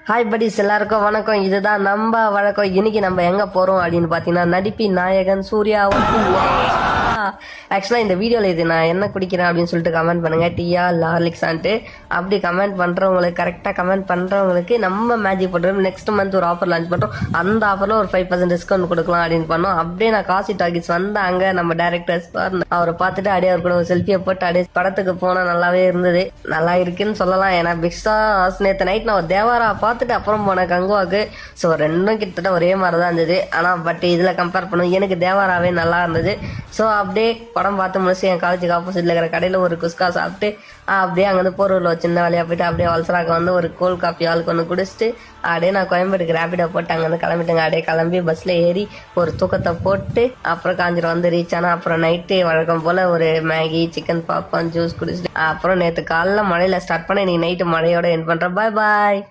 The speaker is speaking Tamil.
ஹாய் படிஸ், எல்லாருக்கும் வணக்கம். இதுதான் நம்ம வழக்கம். இன்னைக்கு நம்ம எங்க போறோம் அப்படின்னு பாத்தீங்கன்னா, நடிப்பின் நாயகன் சூர்யா. ஆக்சுவலா இந்த வீடியோல இது நான் என்ன குடிக்கிறேன் அப்படின்னு சொல்லிட்டு கமெண்ட் பண்ணுங்க. டீயா லார்லிக்ஸான்ட்டு அப்படி கமெண்ட் பண்றவங்களுக்கு, கரெக்டா கமெண்ட் பண்றவங்களுக்கு நம்ம மேஜிக் பண்றோம். நெக்ஸ்ட் மந்த் ஒரு ஆஃபர் லான்ச் பண்றோம். அந்த ஆஃபர்ல ஒரு 5% டிஸ்கவுண்ட் கொடுக்கலாம் அப்படின்னு பண்ணோம். அப்படியே நான் காசி டாக்கிஸ் வந்தாங்க. நம்ம டேரக்டர்ஸ் அவரை பார்த்துட்டு அப்படியே அவர் கூட ஒரு செல்ஃபியை போட்டு அப்படியே படத்துக்கு போனா நல்லாவே இருந்தது. நல்லா இருக்குன்னு சொல்லலாம். ஏன்னா பிக்ஸாஸ் நேற்று நைட் நான் தேவாரா பார்த்துட்டு அப்புறம் போனேன் கங்குவாக்கு. ஸோ ரெண்டும் கிட்டத்தட்ட ஒரே மாதிரி தான் இருந்தது. ஆனால் பட் இதில் கம்பேர் பண்ணும் எனக்கு தேவாராவே நல்லா இருந்தது. ஸோ அப்படியே படம் பார்த்து முடிச்சு என் காலேஜுக்கு ஆப்போசிட்ல இருக்கிற கடையில் ஒரு குஸ்கா சாப்பிட்டு அப்படியே அங்கேருந்து போரூரில் சின்ன வேலையாக போயிட்டு அப்படியே வல்சராக்கு வந்து ஒரு கோல்ட் காஃபி ஆளுக்கு ஒன்று குடிச்சிட்டு அப்படியே நான் கோயம்பேட்டுக்கு ரேபிடோ போட்டு அங்கேருந்து கிளம்பிட்டேங்க. அப்படியே கிளம்பி பஸ்ல ஏறி ஒரு தூக்கத்தை போட்டு அப்புறம் காஞ்சிரம் வந்து ரீச் ஆனால் அப்புறம் நைட்டு வழக்கம் போல ஒரு மேகி, சிக்கன் பாப்கார்ன், ஜூஸ் குடிச்சிட்டு அப்புறம் நேற்று காலைல மழையில ஸ்டார்ட் பண்ண இன்னைக்கு நைட்டு மழையோட என் பண்றேன். பாய் பாய்.